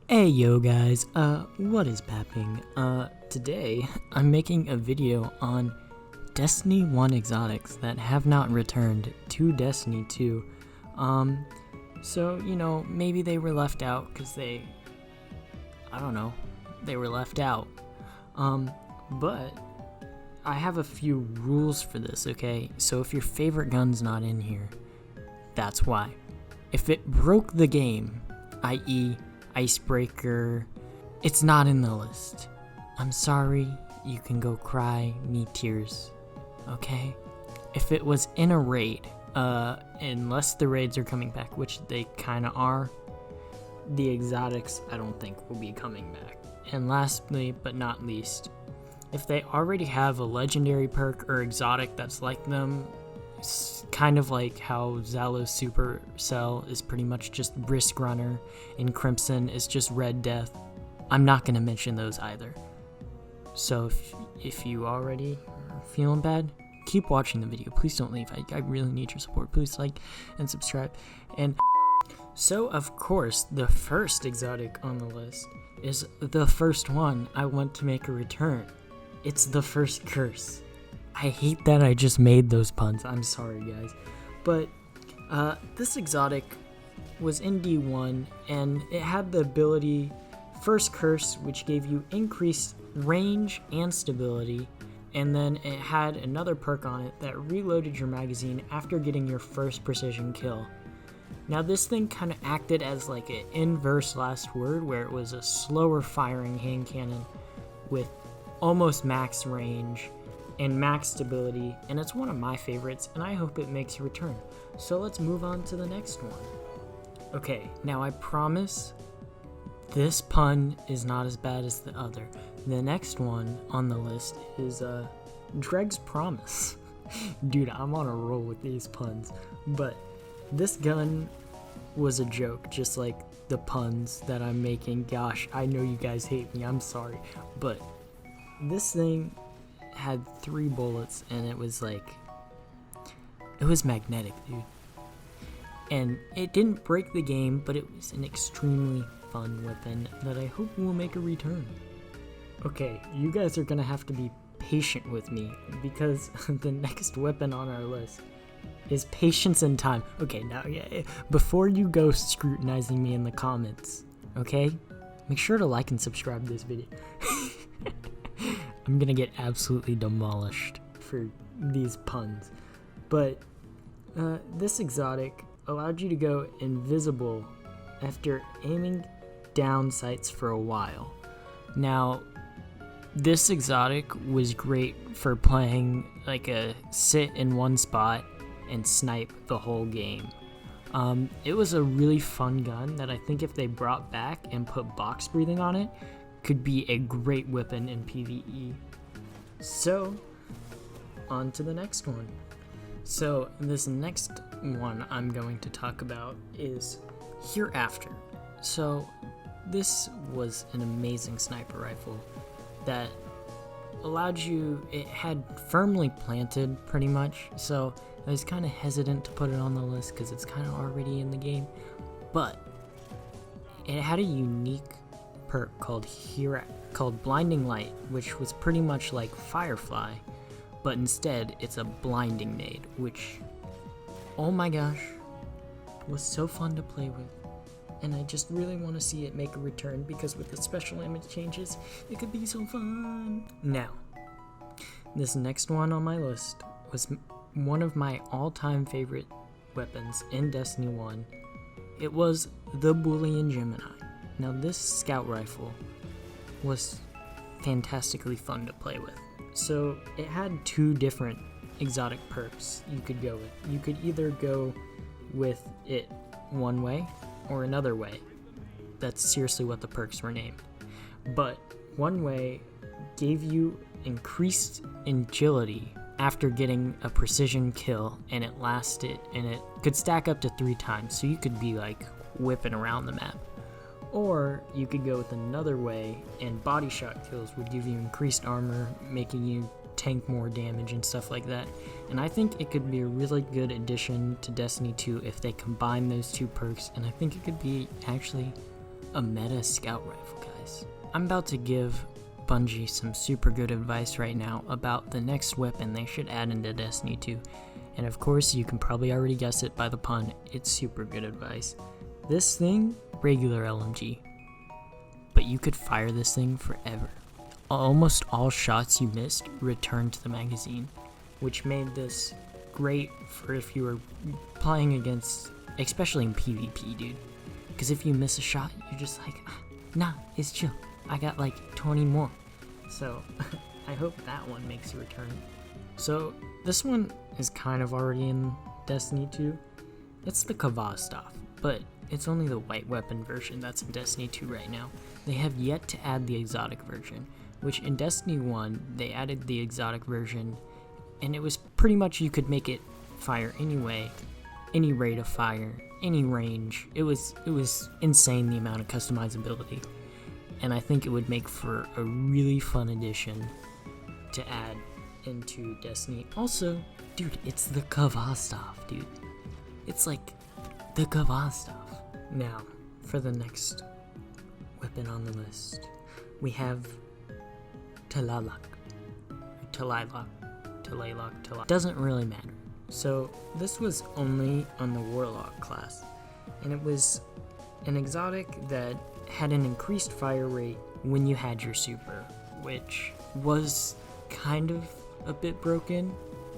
Hey yo guys, what is papping? Today I'm making a video on Destiny 1 exotics that have not returned to Destiny 2. So, maybe they were left out because I don't know, they were left out. But I have a few rules for this, okay? So if your favorite gun's not in here, that's why. If it broke the game, i.e., Icebreaker, it's not in the list. I'm sorry, you can go cry me tears, okay? If it was in a raid, unless the raids are coming back, which they kinda are, the exotics I don't think will be coming back. And lastly, but not least, if they already have a legendary perk or exotic that's like them, kind of like how Zalo's Supercell is pretty much just Brisk Runner and Crimson is just Red Death, I'm not going to mention those either. So if you already are feeling bad, keep watching the video. Please don't leave. I really need your support. Please like and subscribe. And so, of course, the first exotic on the list is the first one I want to make a return. It's the first curse. I hate that I just made those puns. I'm sorry, guys. But this exotic was in D1, and it had the ability First Curse, which gave you increased range and stability, and then it had another perk on it that reloaded your magazine after getting your first precision kill. Now this thing kind of acted as like an inverse last word, where it was a slower firing hand cannon with almost max range and max stability, and it's one of my favorites, and I hope it makes a return. So let's move on to the next one. Okay, now I promise this pun is not as bad as the other. The next one on the list is Dreg's Promise. Dude, I'm on a roll with these puns, but this gun was a joke, just like the puns that I'm making. Gosh, I know you guys hate me, I'm sorry, but this thing had 3 bullets, and it was magnetic, dude. And it didn't break the game, but it was an extremely fun weapon that I hope will make a return. Okay, you guys are gonna have to be patient with me, because the next weapon on our list is Patience and Time. Okay, now, before you go scrutinizing me in the comments, okay, make sure to like and subscribe to this video. I'm gonna get absolutely demolished for these puns. But this exotic allowed you to go invisible after aiming down sights for a while. Now, this exotic was great for playing like a sit in one spot and snipe the whole game. It was a really fun gun that I think if they brought back and put box breathing on it, could be a great weapon in PvE. So, on to the next one. So, this next one I'm going to talk about is Hereafter. So, this was an amazing sniper rifle that allowed you, it had firmly planted pretty much, so I was kind of hesitant to put it on the list because it's kind of already in the game, but it had a unique perk called Blinding Light, which was pretty much like Firefly, but instead it's a blinding nade, which, oh my gosh, was so fun to play with. And I just really want to see it make a return, because with the special image changes, it could be so fun. Now, this next one on my list was one of my all-time favorite weapons in Destiny 1. It was the Boolean Gemini. Now this scout rifle was fantastically fun to play with. So it had 2 different exotic perks you could go with. You could either go with it one way or another way. That's seriously what the perks were named. But one way gave you increased agility after getting a precision kill, and it lasted, and it could stack up to 3 times, so you could be like whipping around the map. Or you could go with another way, and body shot kills would give you increased armor, making you tank more damage and stuff like that. And I think it could be a really good addition to Destiny 2 if they combine those 2 perks, and I think it could be actually a meta scout rifle, guys. I'm about to give Bungie some super good advice right now about the next weapon they should add into Destiny 2. And of course, you can probably already guess it by the pun, it's super good advice. This thing, regular LMG, but you could fire this thing forever. Almost all shots you missed returned to the magazine, which made this great for if you were playing against, especially in PvP, dude. Because if you miss a shot, you're just like, nah, it's chill. I got like 20 more. So I hope that one makes a return. So this one is kind of already in Destiny 2. It's the Kavah stuff, but it's only the white weapon version that's in Destiny 2 right now. They have yet to add the exotic version, which in Destiny 1, they added the exotic version, and it was pretty much you could make it fire anyway, any rate of fire, any range. It was insane the amount of customizability, and I think it would make for a really fun addition to add into Destiny. Also, dude, it's the Kavah stuff, dude. It's like the Kavah stuff. Now, for the next weapon on the list, we have Talalak. Doesn't really matter. So this was only on the Warlock class, and it was an exotic that had an increased fire rate when you had your super, which was kind of a bit broken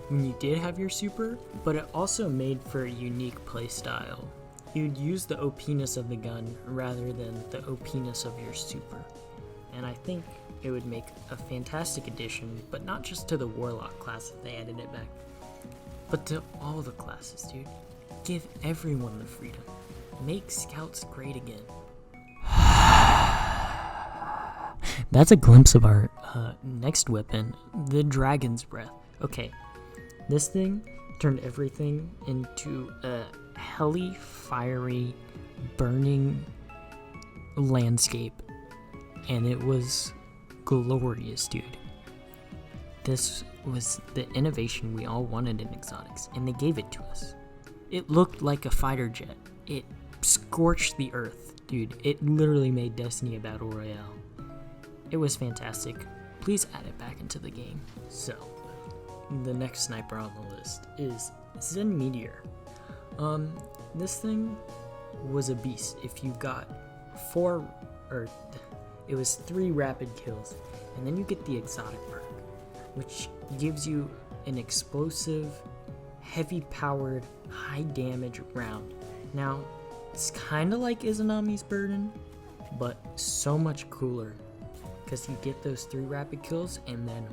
when you did have your super, but it also made for a unique playstyle. You'd use the OP-ness of the gun rather than the OP-ness of your super, and I think it would make a fantastic addition, but not just to the Warlock class if they added it back, but to all the classes, dude. Give everyone the freedom. Make scouts great again. That's a glimpse of our next weapon, the Dragon's Breath. Okay, this thing turned everything into a helly, fiery, burning landscape, and it was glorious, dude. This was the innovation we all wanted in exotics, and they gave it to us. It looked like a fighter jet. It scorched the earth, dude. It literally made Destiny a battle royale. It was fantastic. Please add it back into the game. So, the next sniper on the list is Zen Meteor. This thing was a beast. If you got it was 3 rapid kills, and then you get the exotic perk, which gives you an explosive, heavy-powered, high-damage round. Now, it's kind of like Izanami's Burden, but so much cooler, because you get those 3 rapid kills, and then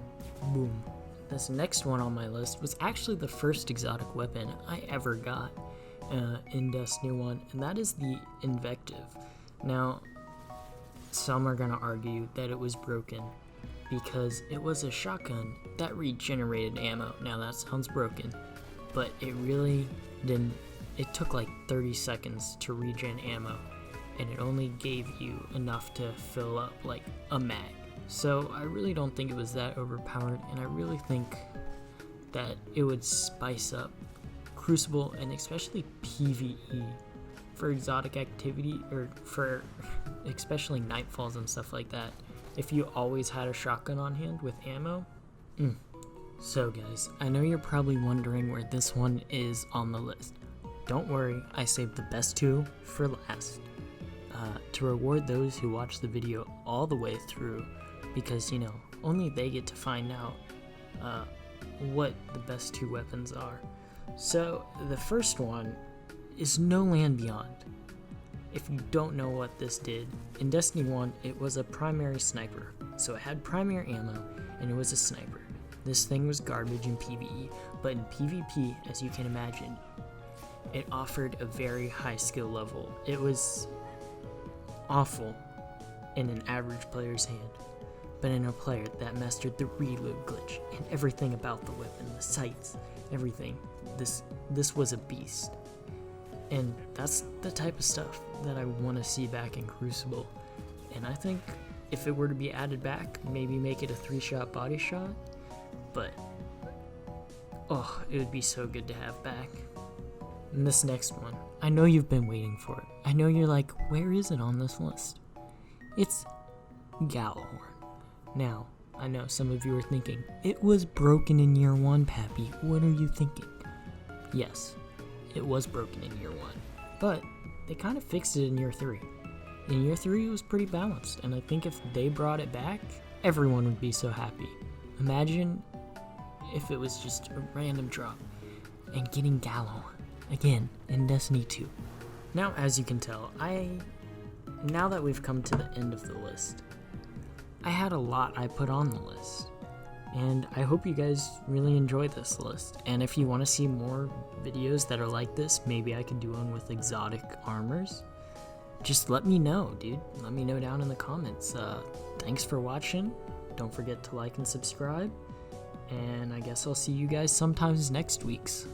boom. This next one on my list was actually the first exotic weapon I ever got in Destiny 1, and that is the Invective. Now, some are going to argue that it was broken because it was a shotgun that regenerated ammo. Now that sounds broken, but it really didn't. It took like 30 seconds to regen ammo, and it only gave you enough to fill up like a mag. So I really don't think it was that overpowered, and I really think that it would spice up Crucible and especially PvE for exotic activity, or for especially nightfalls and stuff like that. If you always had a shotgun on hand with ammo. So guys, I know you're probably wondering where this one is on the list. Don't worry, I saved the best 2 for last, to reward those who watch the video all the way through, because you know, only they get to find out what the best 2 weapons are. So the first one is No Land Beyond. If you don't know what this did, in Destiny 1 it was a primary sniper, so it had primary ammo and it was a sniper. This thing was garbage in PvE, but in PvP, as you can imagine, it offered a very high skill level. It was awful in an average player's hand, but in a player that mastered the reload glitch and everything about the weapon, the sights, everything, this was a beast. And that's the type of stuff that I want to see back in Crucible. And I think if it were to be added back, maybe make it a 3-shot body shot, but it would be so good to have back. And this next one, I know you've been waiting for it. I know you're like, where is it on this list? It's Gallahorn. Now, I know some of you are thinking, it was broken in year 1, Pappy. What are you thinking? Yes, it was broken in year 1, but they kind of fixed it in year 3. In year 3, it was pretty balanced, and I think if they brought it back, everyone would be so happy. Imagine if it was just a random drop and getting Gallahorn again in Destiny 2. Now, as you can tell, now that we've come to the end of the list, I had a lot I put on the list, and I hope you guys really enjoy this list. And if you want to see more videos that are like this, maybe I could do one with exotic armors. Just let me know, dude. Let me know down in the comments. Thanks for watching. Don't forget to like and subscribe, and I guess I'll see you guys sometimes next week's.